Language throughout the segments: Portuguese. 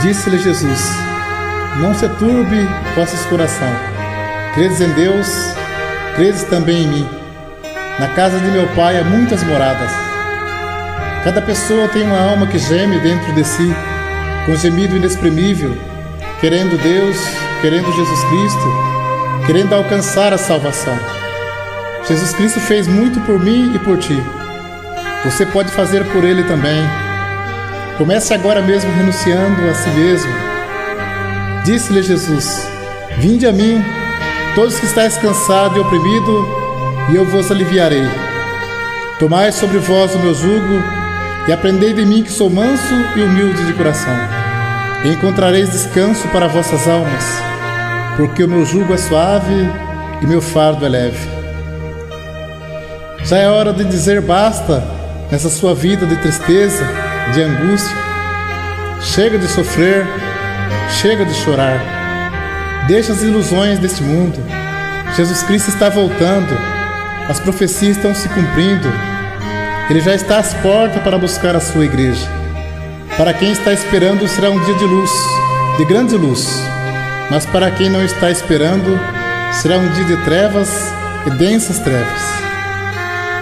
Disse-lhe Jesus: não se turbe vosso coração. Credes em Deus, credes também em mim. Na casa de meu Pai há muitas moradas. Cada pessoa tem uma alma que geme dentro de si, com gemido inexprimível, querendo Deus, querendo Jesus Cristo, querendo alcançar a salvação. Jesus Cristo fez muito por mim e por ti. Você pode fazer por Ele também. Comece agora mesmo renunciando a si mesmo. Disse-lhe Jesus: vinde a mim, todos que estáis cansados e oprimidos, e eu vos aliviarei. Tomai sobre vós o meu jugo, e aprendei de mim, que sou manso e humilde de coração. E encontrareis descanso para vossas almas, porque o meu jugo é suave e meu fardo é leve. Já é hora de dizer basta nessa sua vida de tristeza, de angústia. Chega de sofrer, chega de chorar. Deixa as ilusões deste mundo. Jesus Cristo está voltando. As profecias estão se cumprindo. Ele já está às portas para buscar a sua igreja. Para quem está esperando, será um dia de luz, de grande luz. Mas para quem não está esperando, será um dia de trevas e densas trevas.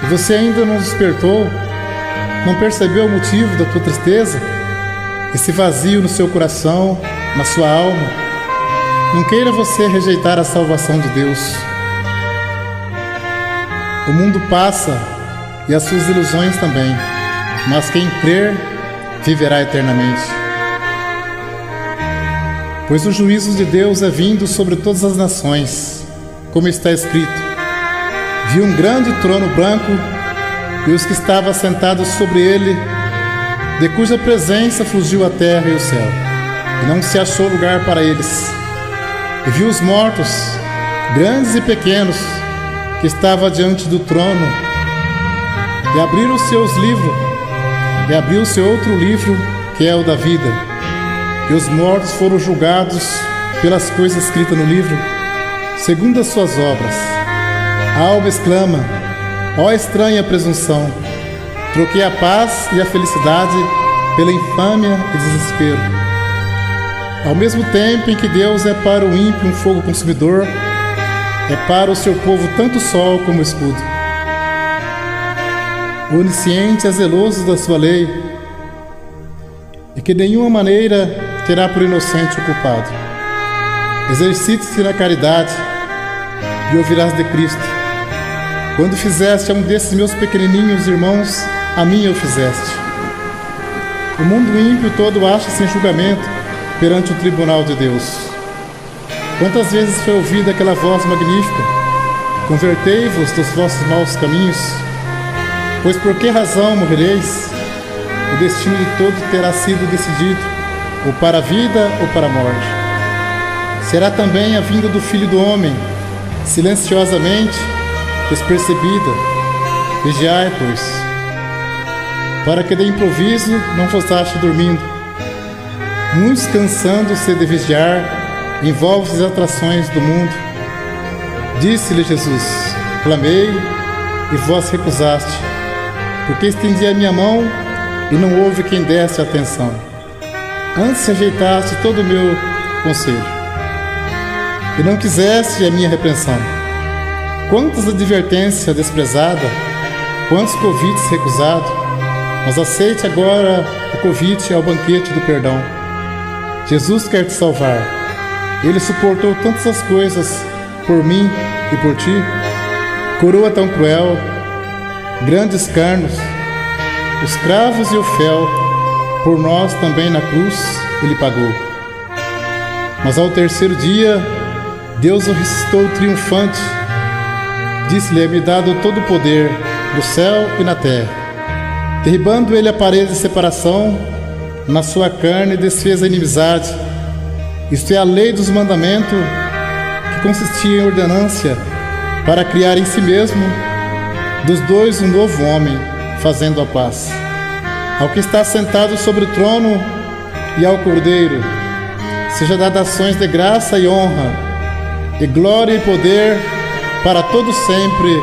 E você ainda não despertou? Não percebeu o motivo da tua tristeza? Esse vazio no seu coração, na sua alma? Não queira você rejeitar a salvação de Deus. O mundo passa e as suas ilusões também, mas quem crer viverá eternamente. Pois o juízo de Deus é vindo sobre todas as nações, como está escrito: vi um grande trono branco e os que estavam sentados sobre ele, de cuja presença fugiu a terra e o céu, e não se achou lugar para eles. E vi os mortos, grandes e pequenos, que estavam diante do trono, e abriram os seus livros, e abriu-se outro livro, que é o da vida. E os mortos foram julgados pelas coisas escritas no livro, segundo as suas obras. A alma exclama: ó estranha presunção! Troquei a paz e a felicidade pela infâmia e desespero. Ao mesmo tempo em que Deus é para o ímpio um fogo consumidor, é para o seu povo tanto sol como escudo. O onisciente é zeloso da sua lei, e que de nenhuma maneira terá por inocente o culpado. Exercite-se na caridade e ouvirás de Cristo. Quando fizeste a um desses meus pequenininhos irmãos, a mim o fizeste. O mundo ímpio todo acha-se em julgamento perante o tribunal de Deus. Quantas vezes foi ouvida aquela voz magnífica: convertei-vos dos vossos maus caminhos, pois por que razão morrereis? O destino de todo terá sido decidido, ou para a vida ou para a morte. Será também a vinda do Filho do Homem, silenciosamente, despercebida. Vigiai, pois, para que de improviso não vos ache dormindo. Muitos, cansando-se de vigiar, envolvem as atrações do mundo. Disse-lhe Jesus: clamei e vós recusaste, porque estendi a minha mão e não houve quem desse atenção. Antes rejeitaste todo o meu conselho e não quiseste a minha repreensão. Quantas advertências desprezadas, quantos convites recusados, mas aceite agora o convite ao banquete do perdão. Jesus quer te salvar. Ele suportou tantas as coisas por mim e por ti. Coroa tão cruel, grandes carnos, os cravos e o fel, por nós também na cruz ele pagou. Mas ao terceiro dia, Deus o ressuscitou triunfante. Disse-lhe: é-me dado todo o poder do céu e na terra. Derribando ele a parede de separação, na sua carne desfez a inimizade. Isto é a lei dos mandamentos, que consistia em ordenância, para criar em si mesmo dos dois um novo homem, fazendo a paz. Ao que está sentado sobre o trono e ao Cordeiro seja dada ações de graça e honra, e glória e poder para todos sempre.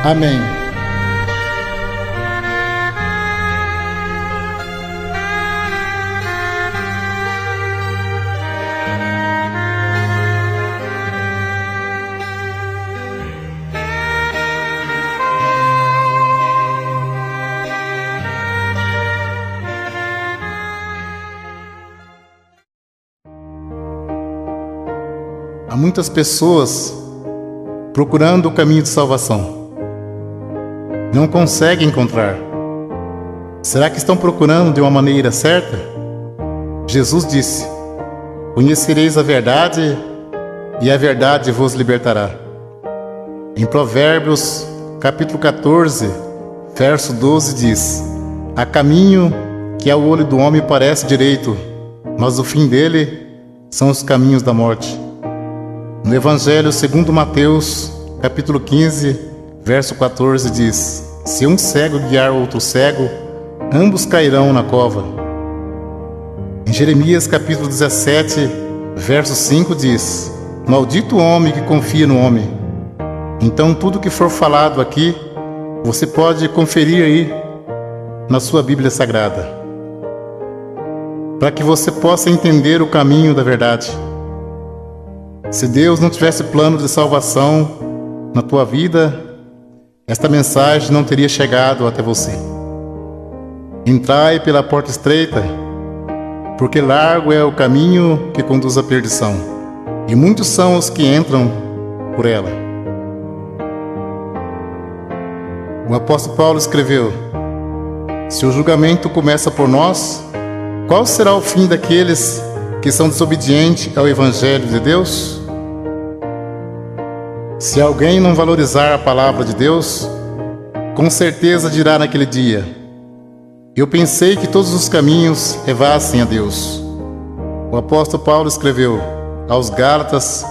Amém. muitas pessoas procurando o caminho de salvação. Não conseguem encontrar. Será que estão procurando de uma maneira certa? Jesus disse: conhecereis a verdade e a verdade vos libertará. Em Provérbios, capítulo 14, verso 12 diz: há caminho que ao olho do homem parece direito, mas o fim dele são os caminhos da morte. No Evangelho segundo Mateus, capítulo 15, verso 14 diz: se um cego guiar outro cego, ambos cairão na cova. Em Jeremias capítulo 17, verso 5 diz: maldito o homem que confia no homem. Então tudo que for falado aqui, você pode conferir aí na sua Bíblia Sagrada, para que você possa entender o caminho da verdade. Se Deus não tivesse plano de salvação na tua vida, esta mensagem não teria chegado até você. Entrai pela porta estreita, porque largo é o caminho que conduz à perdição, e muitos são os que entram por ela. O apóstolo Paulo escreveu: se o julgamento começa por nós, qual será o fim daqueles que são desobedientes ao Evangelho de Deus? Se alguém não valorizar a palavra de Deus, com certeza dirá naquele dia: eu pensei que todos os caminhos levassem a Deus. O apóstolo Paulo escreveu aos Gálatas,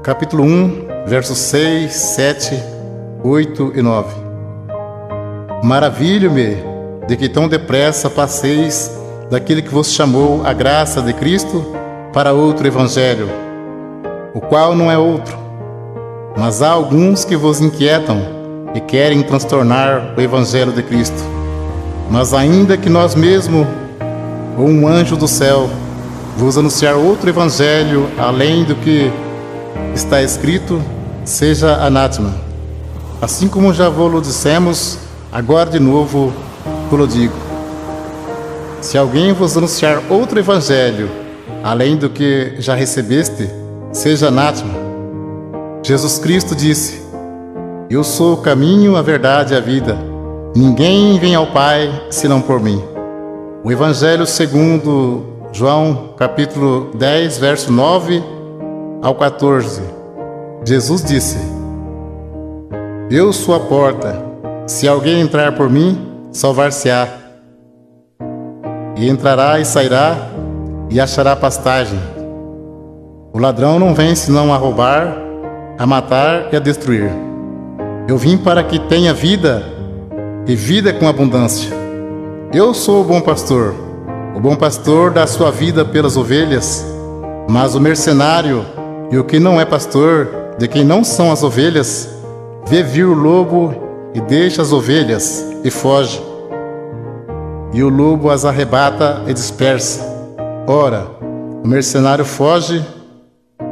capítulo 1, versos 6, 7, 8 e 9: maravilho-me de que tão depressa passeis daquele que vos chamou a graça de Cristo para outro evangelho, o qual não é outro, mas há alguns que vos inquietam e querem transtornar o evangelho de Cristo. Mas ainda que nós mesmos, ou um anjo do céu, vos anunciar outro evangelho além do que está escrito, seja anátema. Assim como já vos dissemos, agora de novo vos digo: se alguém vos anunciar outro evangelho além do que já recebeste, seja anátema. Jesus Cristo disse: eu sou o caminho, a verdade e a vida. Ninguém vem ao Pai senão por mim. O Evangelho segundo João, capítulo 10, verso 9 ao 14. Jesus disse: eu sou a porta. Se alguém entrar por mim, salvar-se-á. E entrará e sairá e achará pastagem. O ladrão não vem senão a roubar, a matar e a destruir. Eu vim para que tenha vida, e vida com abundância. Eu sou o bom pastor. O bom pastor dá sua vida pelas ovelhas. Mas o mercenário e o que não é pastor, de quem não são as ovelhas, vê vir o lobo e deixa as ovelhas e foge. E o lobo as arrebata e dispersa. Ora, o mercenário foge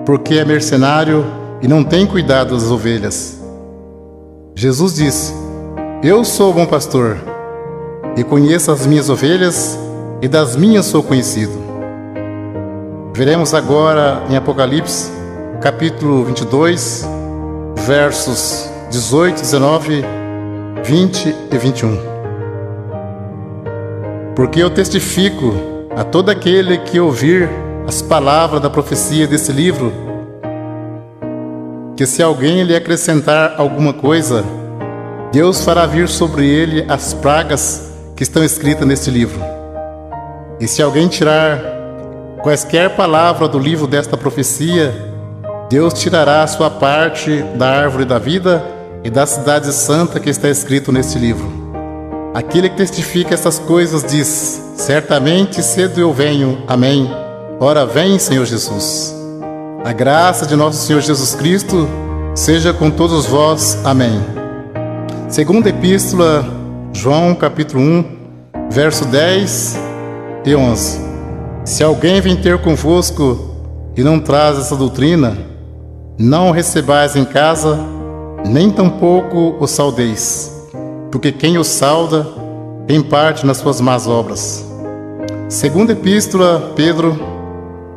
porque é mercenário e não tem cuidado das ovelhas. Jesus disse: eu sou o bom pastor, e conheço as minhas ovelhas, e das minhas sou conhecido. Veremos agora em Apocalipse, capítulo 22, versos 18, 19, 20 e 21. Porque eu testifico a todo aquele que ouvir as palavras da profecia desse livro, que se alguém lhe acrescentar alguma coisa, Deus fará vir sobre ele as pragas que estão escritas neste livro. E se alguém tirar quaisquer palavras do livro desta profecia, Deus tirará a sua parte da árvore da vida e da cidade santa que está escrito neste livro. Aquele que testifica estas coisas diz: certamente cedo eu venho. Amém. Ora vem, Senhor Jesus. A graça de nosso Senhor Jesus Cristo seja com todos vós. Amém. Segunda Epístola, João, capítulo 1, verso 10 e 11. Se alguém vem ter convosco e não traz essa doutrina, não o recebais em casa, nem tampouco o saudeis, porque quem o sauda tem parte nas suas más obras. Segunda Epístola, Pedro,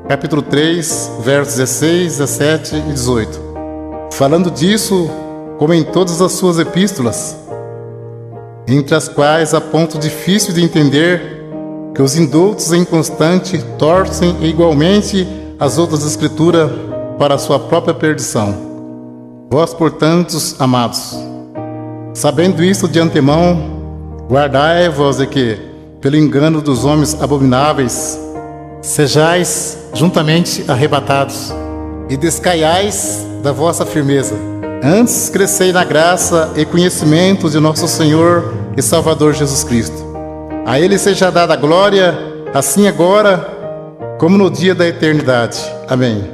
capítulo 3, versos 16, 17 e 18. Falando disso, como em todas as suas epístolas, entre as quais há ponto difícil de entender, que os indultos inconstantes torcem igualmente as outras escrituras para a sua própria perdição. Vós, portanto, amados, sabendo isto de antemão, guardai-vos de que, pelo engano dos homens abomináveis, sejais juntamente arrebatados, e descaiais da vossa firmeza. Antes crescei na graça e conhecimento de nosso Senhor e Salvador Jesus Cristo. A Ele seja dada a glória, assim agora, como no dia da eternidade. Amém.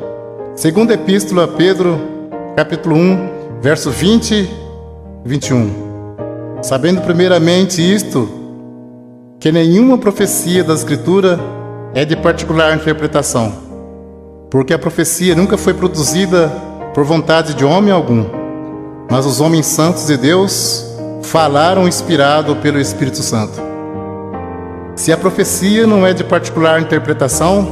Segunda Epístola a Pedro, capítulo 1, verso 20 e 21. Sabendo primeiramente isto, que nenhuma profecia da Escritura é de particular interpretação, porque a profecia nunca foi produzida por vontade de homem algum, mas os homens santos de Deus falaram inspirado pelo Espírito Santo. Se a profecia não é de particular interpretação,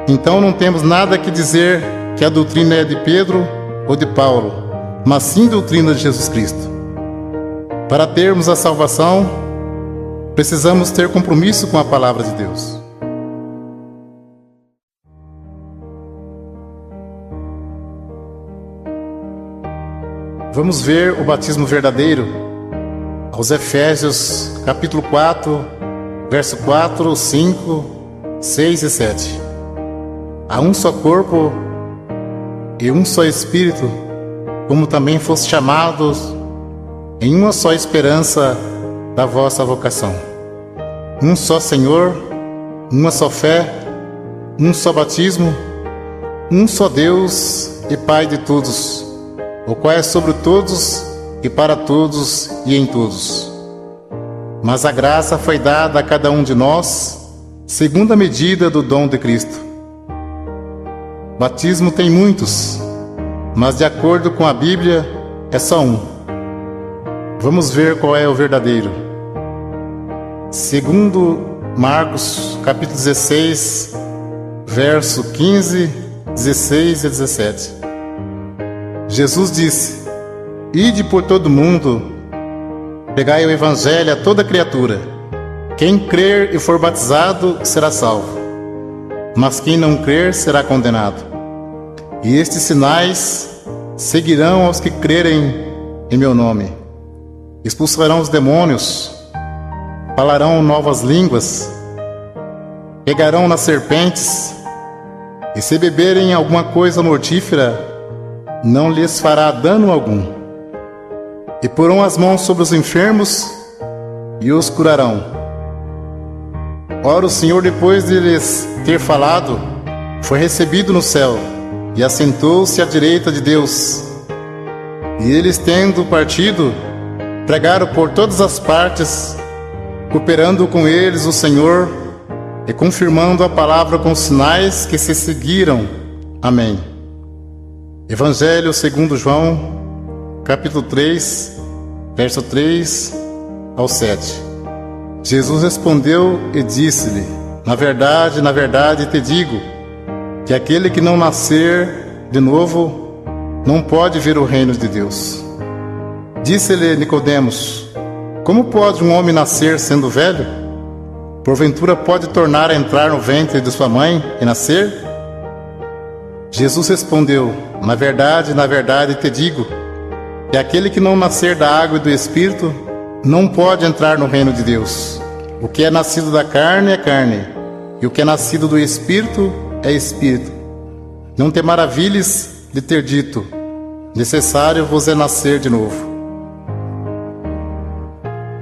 então não temos nada que dizer que a doutrina é de Pedro ou de Paulo, mas sim doutrina de Jesus Cristo. Para termos a salvação, precisamos ter compromisso com a palavra de Deus. Vamos ver o batismo verdadeiro aos Efésios, capítulo 4, verso 4, 5, 6 e 7. Há um só corpo e um só Espírito, como também foste chamados em uma só esperança da vossa vocação. Um só Senhor, uma só fé, um só batismo, um só Deus e Pai de todos, o qual é sobre todos e para todos e em todos. Mas a graça foi dada a cada um de nós, segundo a medida do dom de Cristo. Batismo tem muitos, mas de acordo com a Bíblia, é só um. Vamos ver qual é o verdadeiro. Segundo Marcos, capítulo 16, verso 15, 16 e 17. Jesus disse: Ide por todo o mundo, pregai o evangelho a toda criatura. Quem crer e for batizado será salvo, mas quem não crer será condenado. E estes sinais seguirão aos que crerem em meu nome. Expulsarão os demônios, falarão novas línguas, pegarão nas serpentes, e se beberem alguma coisa mortífera, não lhes fará dano algum. E porão as mãos sobre os enfermos e os curarão. Ora, o Senhor, depois de lhes ter falado, foi recebido no céu e assentou-se à direita de Deus. E eles, tendo partido, pregaram por todas as partes, cooperando com eles o Senhor e confirmando a palavra com sinais que se seguiram. Amém. Evangelho segundo João, capítulo 3, verso 3 ao 7. Jesus respondeu e disse-lhe: na verdade te digo, que aquele que não nascer de novo, não pode ver o reino de Deus. Disse-lhe Nicodemos: como pode um homem nascer sendo velho? Porventura pode tornar a entrar no ventre de sua mãe e nascer? Jesus respondeu: na verdade te digo, que aquele que não nascer da água e do Espírito, não pode entrar no reino de Deus. O que é nascido da carne é carne, e o que é nascido do Espírito é Espírito. Não te maravilhes de ter dito: necessário vos é nascer de novo.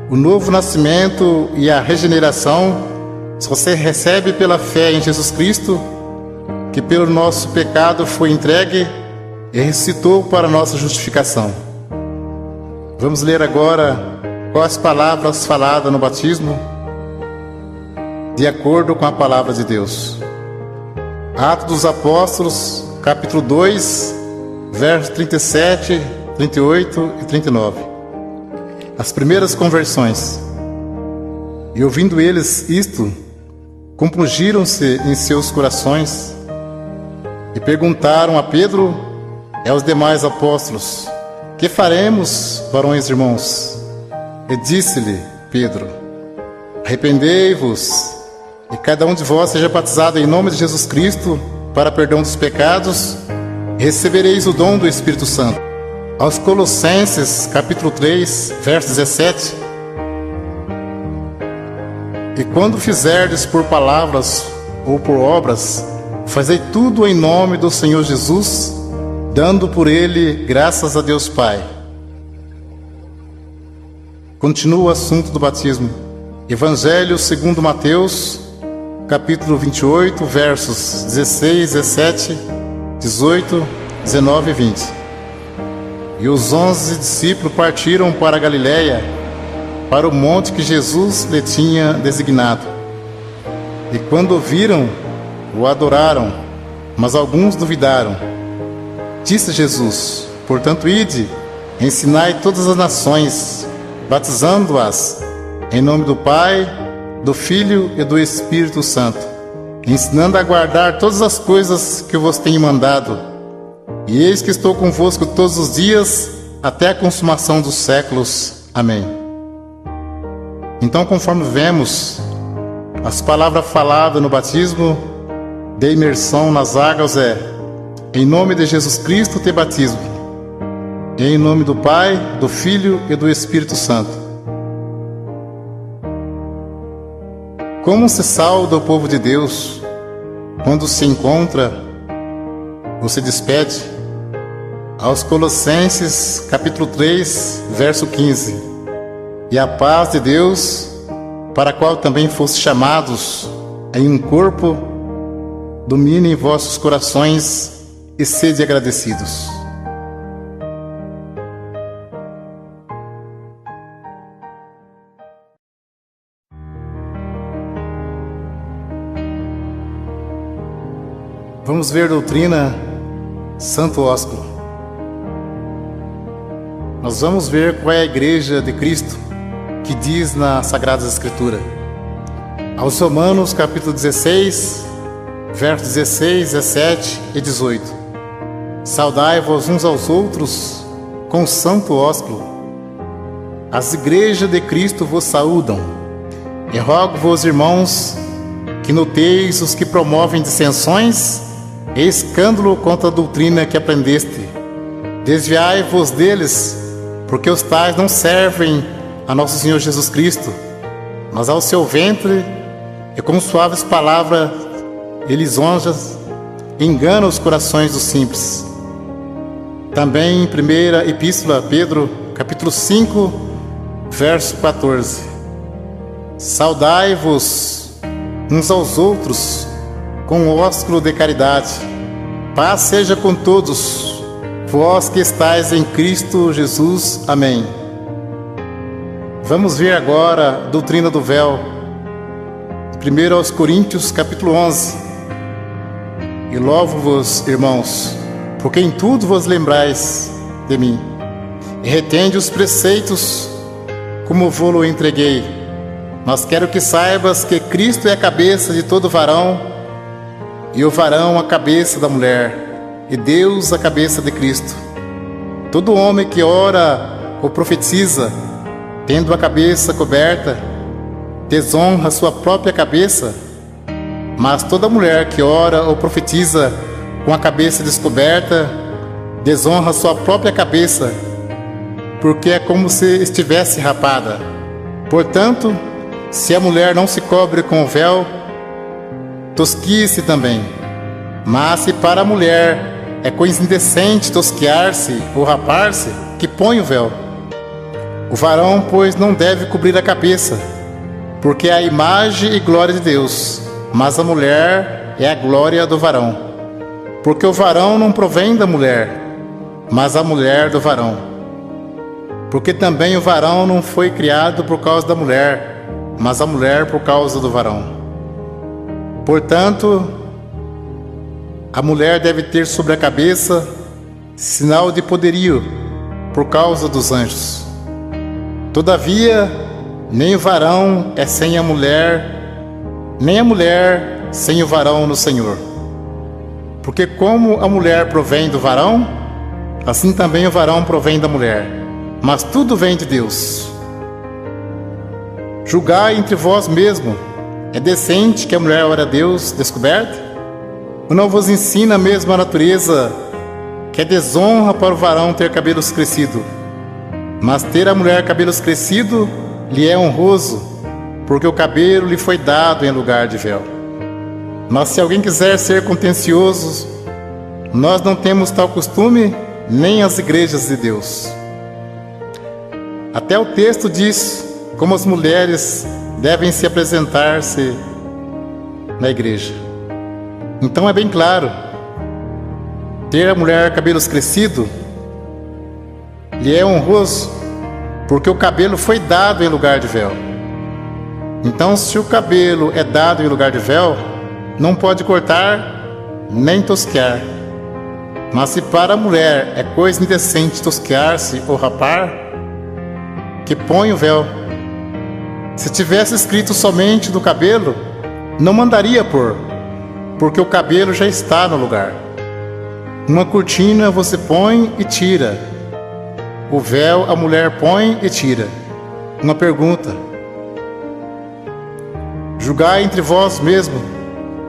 O novo nascimento e a regeneração só se recebe pela fé em Jesus Cristo, que pelo nosso pecado foi entregue e ressuscitou para nossa justificação. Vamos ler agora quais palavras faladas no batismo, de acordo com a palavra de Deus. Atos dos Apóstolos, capítulo 2, versos 37, 38 e 39. As primeiras conversões. E ouvindo eles isto, compungiram-se em seus corações E perguntaram a Pedro e aos demais apóstolos: que faremos, varões irmãos? E disse-lhe Pedro: arrependei-vos, e cada um de vós seja batizado em nome de Jesus Cristo para perdão dos pecados, e recebereis o dom do Espírito Santo. Aos Colossenses, capítulo 3, verso 17: e quando fizerdes por palavras ou por obras, fazei tudo em nome do Senhor Jesus, dando por ele graças a Deus Pai. Continua o assunto do batismo. Evangelho segundo Mateus, capítulo 28, versos 16, 17, 18, 19 e 20. E os 11 discípulos partiram para a Galiléia, para o monte que Jesus lhe tinha designado. E quando o viram, o adoraram, mas alguns duvidaram. Disse Jesus: portanto, ide, ensinai todas as nações, batizando-as em nome do Pai, do Filho e do Espírito Santo, ensinando a guardar todas as coisas que vos tenho mandado. E eis que estou convosco todos os dias, até a consumação dos séculos. Amém. Então, conforme vemos, as palavras faladas no batismo de imersão nas águas é: em nome de Jesus Cristo te batismo, e em nome do Pai, do Filho e do Espírito Santo. Como se sauda o povo de Deus quando se encontra ou se despede? Aos Colossenses, capítulo 3, verso 15: e a paz de Deus, para a qual também foste chamados em um corpo, domine em vossos corações e sede agradecidos. Vamos ver doutrina Santo Ósculo. Nós vamos ver qual é a igreja de Cristo que diz na Sagrada Escritura. Aos Romanos, capítulo 16, versos 16, 17 e 18: saudai-vos uns aos outros com santo ósculo. As igrejas de Cristo vos saúdam. E rogo-vos, irmãos, que noteis os que promovem dissensões e escândalo contra a doutrina que aprendeste. Desviai-vos deles, porque os tais não servem a nosso Senhor Jesus Cristo, mas ao seu ventre, e com suaves palavras e lisonjas enganam os corações dos simples. Também em primeira epístola a Pedro, capítulo 5, verso 14: saudai-vos uns aos outros com o ósculo de caridade. Paz seja com todos vós que estáis em Cristo Jesus. Amém. Vamos ver agora a doutrina do véu. 1 aos Coríntios, capítulo 11. E louvo-vos, irmãos, porque em tudo vos lembrais de mim, e retende os preceitos como vou-lo entreguei. Mas quero que saibas que Cristo é a cabeça de todo varão, e o varão a cabeça da mulher, e Deus a cabeça de Cristo. Todo homem que ora ou profetiza, tendo a cabeça coberta, desonra sua própria cabeça, mas toda mulher que ora ou profetiza com a cabeça descoberta, desonra sua própria cabeça, porque é como se estivesse rapada. Portanto, se a mulher não se cobre com o véu, tosquie-se também. Mas se para a mulher é coisa indecente tosquear-se ou rapar-se, que põe o véu. O varão, pois, não deve cobrir a cabeça, porque é a imagem e glória de Deus, mas a mulher é a glória do varão. Porque o varão não provém da mulher, mas a mulher do varão. Porque também o varão não foi criado por causa da mulher, mas a mulher por causa do varão. Portanto, a mulher deve ter sobre a cabeça sinal de poderio por causa dos anjos. Todavia, nem o varão é sem a mulher, nem a mulher sem o varão no Senhor. Porque como a mulher provém do varão, assim também o varão provém da mulher. Mas tudo vem de Deus. Julgai entre vós mesmo. É decente que a mulher ore a Deus descoberta? Ou não vos ensina mesmo a natureza que é desonra para o varão ter cabelos crescidos? Mas ter a mulher cabelos crescidos lhe é honroso, porque o cabelo lhe foi dado em lugar de véu. Mas se alguém quiser ser contencioso, nós não temos tal costume, nem as igrejas de Deus. Até o texto diz como as mulheres devem se apresentar-se na igreja. Então é bem claro, ter a mulher cabelos crescidos lhe é honroso, porque o cabelo foi dado em lugar de véu. Então, se o cabelo é dado em lugar de véu, não pode cortar nem tosquear. Mas se para a mulher é coisa indecente tosquear-se ou rapar, que põe o véu. Se tivesse escrito somente do cabelo, não mandaria pôr, porque o cabelo já está no lugar. Uma cortina você põe e tira. O véu a mulher põe e tira. Uma pergunta: julgai entre vós mesmo.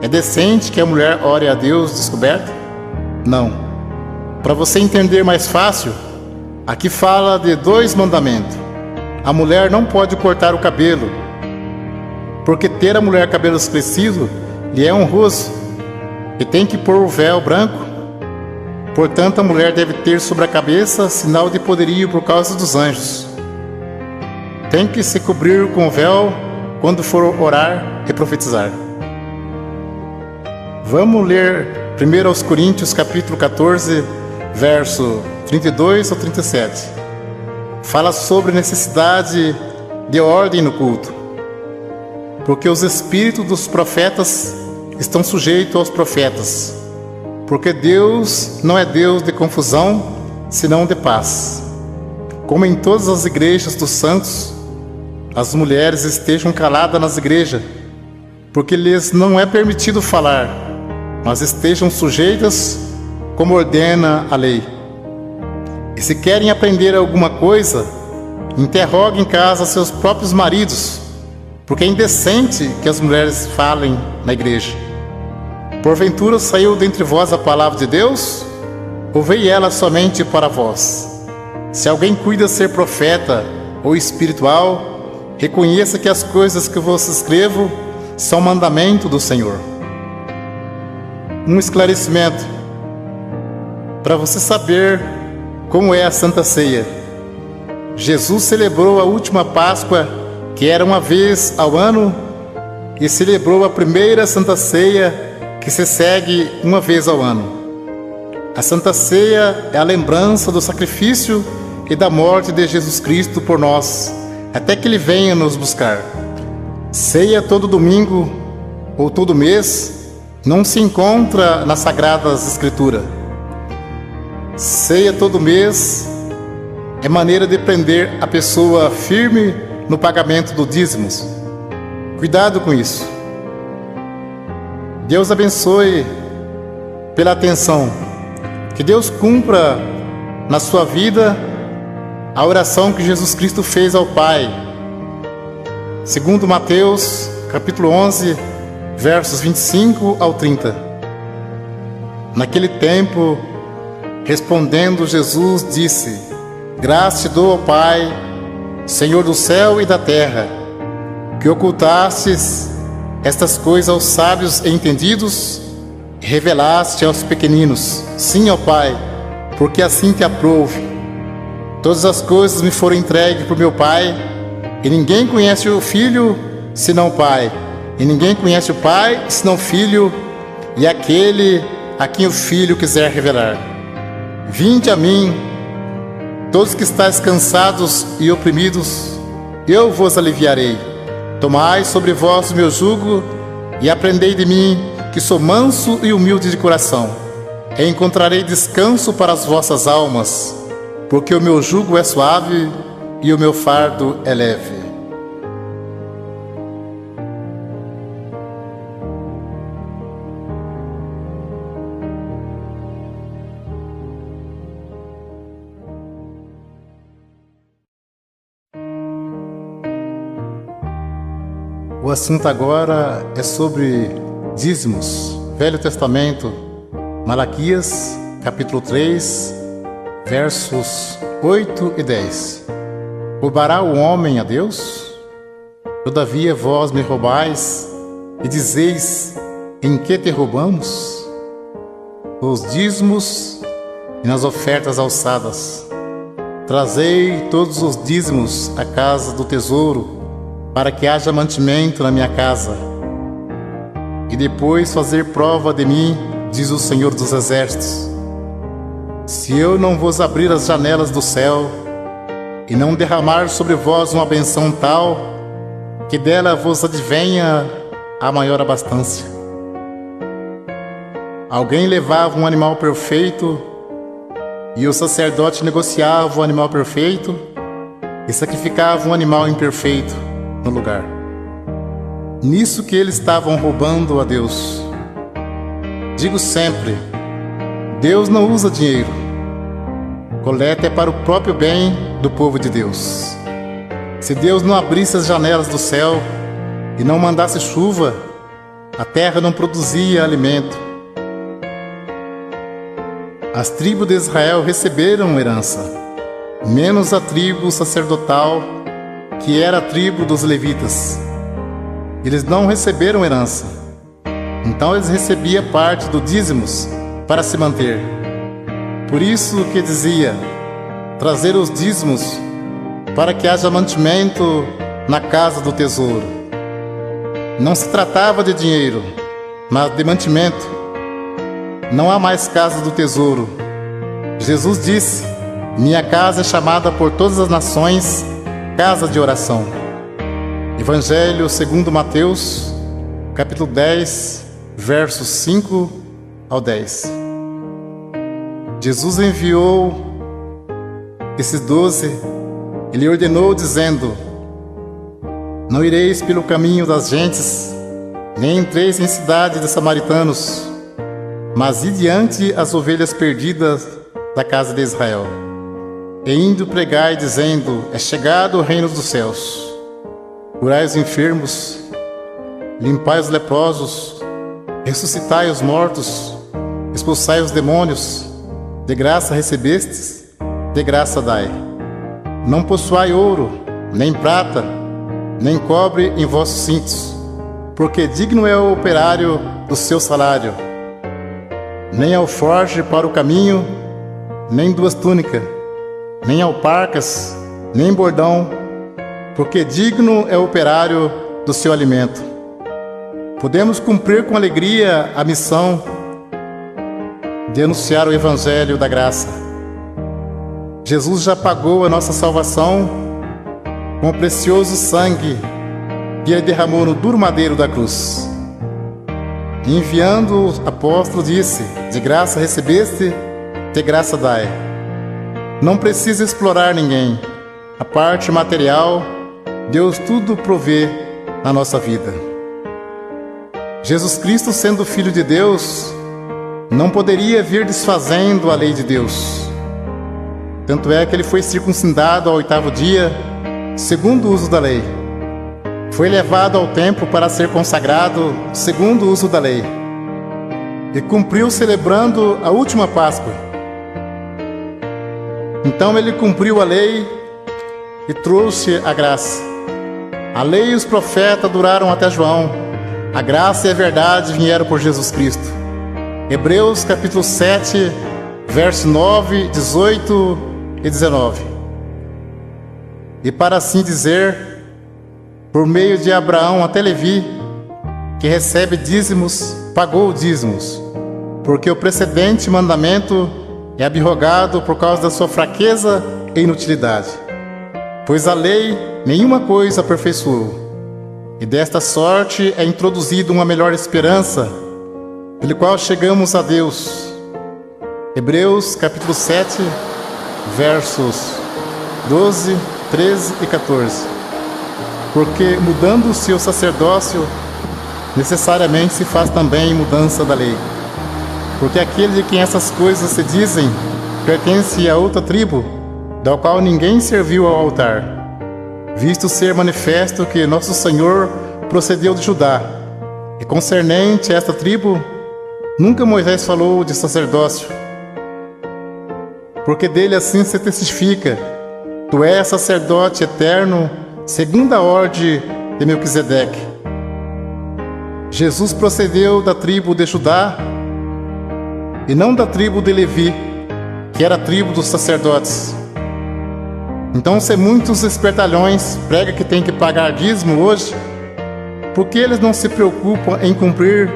É decente que a mulher ore a Deus descoberta? Não. Para você entender mais fácil, aqui fala de 2 mandamentos. A mulher não pode cortar o cabelo, porque ter a mulher cabelos crescidos lhe é honroso, e tem que pôr o véu branco. Portanto, a mulher deve ter sobre a cabeça sinal de poderio por causa dos anjos. Tem que se cobrir com o véu quando for orar e profetizar. Vamos ler 1 aos Coríntios capítulo 14, verso 32 ao 37. Fala sobre necessidade de ordem no culto, porque os espíritos dos profetas estão sujeitos aos profetas, porque Deus não é Deus de confusão, senão de paz. Como em todas as igrejas dos santos, as mulheres estejam caladas nas igrejas, porque lhes não é permitido falar, mas estejam sujeitas como ordena a lei. E se querem aprender alguma coisa, interroguem em casa seus próprios maridos, porque é indecente que as mulheres falem na igreja. Porventura saiu dentre vós a palavra de Deus? Ou veio ela somente para vós? Se alguém cuida ser profeta ou espiritual, reconheça que as coisas que vos escrevo são mandamento do Senhor. Um esclarecimento para você saber como é a Santa Ceia. Jesus celebrou a última Páscoa, que era uma vez ao ano, e celebrou a primeira Santa Ceia, que se segue uma vez ao ano. A Santa Ceia é a lembrança do sacrifício e da morte de Jesus Cristo por nós, até que Ele venha nos buscar. Ceia todo domingo ou todo mês não se encontra nas Sagradas Escrituras. Ceia todo mês é maneira de prender a pessoa firme no pagamento do dízimos. Cuidado com isso. Deus abençoe pela atenção. Que Deus cumpra na sua vida a oração que Jesus Cristo fez ao Pai. Segundo Mateus, capítulo 11, versos 25 ao 30. Naquele tempo, respondendo Jesus, disse: Graças te dou, ó Pai, Senhor do céu e da terra, que ocultastes estas coisas aos sábios e entendidos, e revelaste aos pequeninos. Sim, ó Pai, porque assim te aprouve. Todas as coisas me foram entregues por meu Pai, e ninguém conhece o Filho senão o Pai, e ninguém conhece o Pai senão o Filho, e aquele a quem o Filho quiser revelar. Vinde a mim, todos que estáis cansados e oprimidos, eu vos aliviarei. Tomai sobre vós o meu jugo e aprendei de mim, que sou manso e humilde de coração, e encontrarei descanso para as vossas almas, porque o meu jugo é suave e o meu fardo é leve. O assunto agora é sobre dízimos. Velho Testamento, Malaquias, capítulo 3, versos 8 e 10. Roubará o homem a Deus? Todavia vós me roubais e dizeis: em que te roubamos? Os dízimos e nas ofertas alçadas. Trazei todos os dízimos à casa do tesouro, para que haja mantimento na minha casa. E depois fazer prova de mim, diz o Senhor dos Exércitos, se eu não vos abrir as janelas do céu e não derramar sobre vós uma benção tal, que dela vos advenha a maior abastança. Alguém levava um animal perfeito e o sacerdote negociava o animal perfeito e sacrificava um animal imperfeito no lugar. Nisso que eles estavam roubando a Deus. Digo sempre, Deus não usa dinheiro. Coleta é para o próprio bem do povo de Deus. Se Deus não abrisse as janelas do céu e não mandasse chuva, a terra não produzia alimento. As tribos de Israel receberam herança, menos a tribo sacerdotal, que era a tribo dos levitas. Eles não receberam herança, então eles recebiam parte do dízimos para se manter. Por isso que dizia, trazer os dízimos para que haja mantimento na casa do tesouro. Não se tratava de dinheiro, mas de mantimento. Não há mais casa do tesouro. Jesus disse, minha casa é chamada por todas as nações casa de oração. Evangelho segundo Mateus, capítulo 10, versos 5 ao 10. Jesus enviou esses 12, ele ordenou dizendo, não ireis pelo caminho das gentes, nem entreis em cidade de samaritanos, mas ide diante as ovelhas perdidas da casa de Israel. E indo pregai, dizendo, é chegado o reino dos céus. Curai os enfermos, limpai os leprosos, ressuscitai os mortos, expulsai os demônios, de graça recebestes, de graça dai. Não possuai ouro, nem prata, nem cobre em vossos cintos, porque digno é o operário do seu salário. Nem alforje para o caminho, nem duas túnicas, nem alparcas, nem bordão, porque digno é o operário do seu alimento. Podemos cumprir com alegria a missão de anunciar o Evangelho da graça. Jesus já pagou a nossa salvação com o precioso sangue que ele derramou no duro madeiro da cruz. Enviando o apóstolo disse, de graça recebeste, de graça dai. Não precisa explorar ninguém. A parte material, Deus tudo provê na nossa vida. Jesus Cristo, sendo Filho de Deus, não poderia vir desfazendo a lei de Deus. Tanto é que ele foi circuncidado ao 8º dia, segundo o uso da lei. Foi levado ao templo para ser consagrado, segundo o uso da lei. E cumpriu celebrando a última Páscoa. Então ele cumpriu a lei e trouxe a graça. A lei e os profetas duraram até João. A graça e a verdade vieram por Jesus Cristo. Hebreus capítulo 7, verso 9, 18 e 19. E para assim dizer, por meio de Abraão até Levi, que recebe dízimos, pagou dízimos, porque o precedente mandamento é abrogado por causa da sua fraqueza e inutilidade. Pois a lei nenhuma coisa aperfeiçoou, e desta sorte é introduzida uma melhor esperança, pelo qual chegamos a Deus. Hebreus capítulo 7, versos 12, 13 e 14. Porque mudando-se o sacerdócio, necessariamente se faz também mudança da lei. Porque aquele de quem essas coisas se dizem, pertence a outra tribo, da qual ninguém serviu ao altar, visto ser manifesto que nosso Senhor procedeu de Judá, e concernente a esta tribo, nunca Moisés falou de sacerdócio, porque dele assim se testifica: tu és sacerdote eterno, segundo a ordem de Melquisedeque. Jesus procedeu da tribo de Judá, e não da tribo de Levi, que era a tribo dos sacerdotes. Então, se muitos espertalhões pregam que tem que pagar dízimo hoje, por que eles não se preocupam em cumprir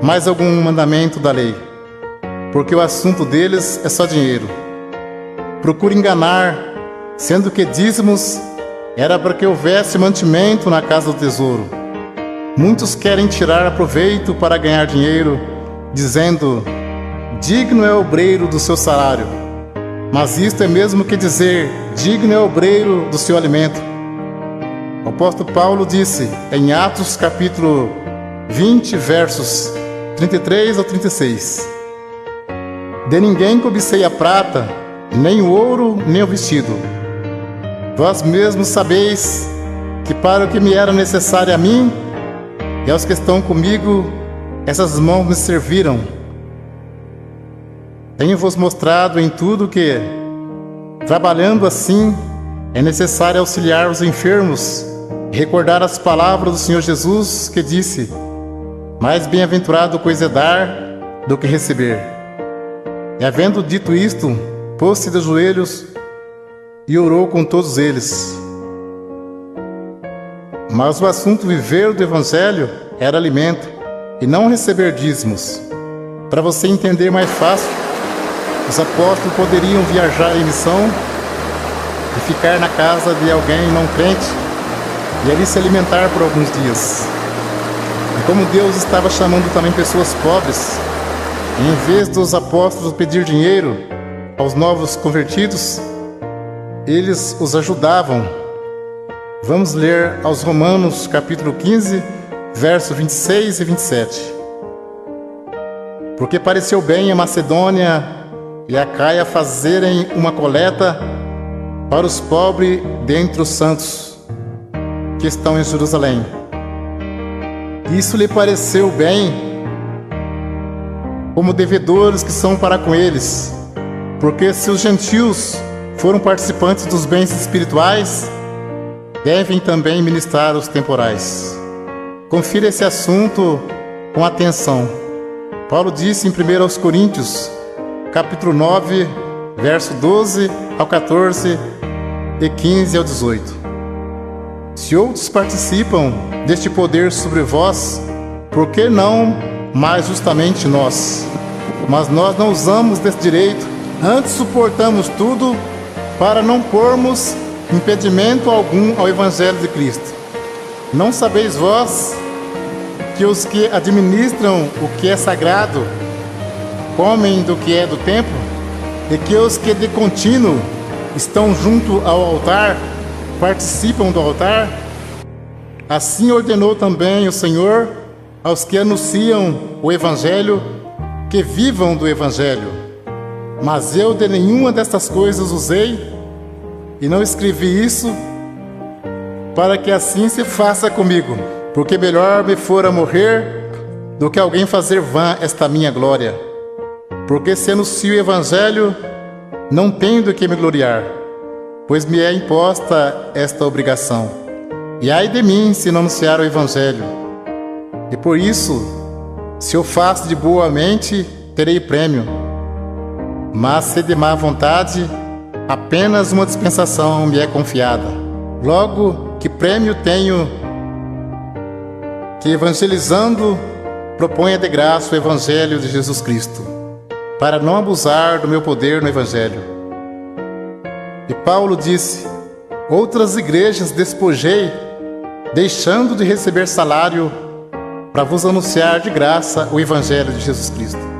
mais algum mandamento da lei? Porque o assunto deles é só dinheiro. Procura enganar, sendo que dízimos era para que houvesse mantimento na casa do tesouro. Muitos querem tirar proveito para ganhar dinheiro, dizendo: digno é o obreiro do seu salário. Mas isto é mesmo que dizer: digno é o obreiro do seu alimento. O apóstolo Paulo disse em Atos capítulo 20, versos 33 ao 36: de ninguém cobicei a prata, nem o ouro, nem o vestido. Vós mesmos sabeis que para o que me era necessário a mim e aos que estão comigo, essas mãos me serviram. Tenho-vos mostrado em tudo que, trabalhando assim, é necessário auxiliar os enfermos e recordar as palavras do Senhor Jesus, que disse: mais bem-aventurado coisa é dar do que receber. E havendo dito isto, pôs-se de joelhos e orou com todos eles. Mas o assunto viver do Evangelho era alimento, e não receber dízimos. Para você entender mais fácil, os apóstolos poderiam viajar em missão e ficar na casa de alguém não crente e ali se alimentar por alguns dias. E como Deus estava chamando também pessoas pobres, em vez dos apóstolos pedir dinheiro aos novos convertidos, eles os ajudavam. Vamos ler aos Romanos capítulo 15, versos 26 e 27. Porque pareceu bem a Macedônia e a Caia fazerem uma coleta para os pobres dentre os santos que estão em Jerusalém. Isso lhe pareceu bem, como devedores que são para com eles, porque se os gentios foram participantes dos bens espirituais, devem também ministrar os temporais. Confira esse assunto com atenção. Paulo disse em 1 Coríntios, capítulo 9, verso 12 ao 14 e 15 ao 18. Se outros participam deste poder sobre vós, por que não mais justamente nós? Mas nós não usamos desse direito, antes suportamos tudo para não pormos impedimento algum ao Evangelho de Cristo. Não sabeis vós que os que administram o que é sagrado comem do que é do templo, e que os que de contínuo estão junto ao altar participam do altar? Assim ordenou também o Senhor aos que anunciam o Evangelho que vivam do Evangelho. Mas eu de nenhuma destas coisas usei, e não escrevi isso para que assim se faça comigo, porque melhor me fora morrer do que alguém fazer vã esta minha glória. Porque se anuncio o Evangelho, não tenho do que me gloriar, pois me é imposta esta obrigação. E ai de mim se não anunciar o Evangelho. E por isso, se eu faço de boa mente, terei prêmio. Mas se de má vontade, apenas uma dispensação me é confiada. Logo, que prêmio tenho que, evangelizando, proponha de graça o Evangelho de Jesus Cristo, para não abusar do meu poder no Evangelho. E Paulo disse: outras igrejas despojei, deixando de receber salário, para vos anunciar de graça o Evangelho de Jesus Cristo.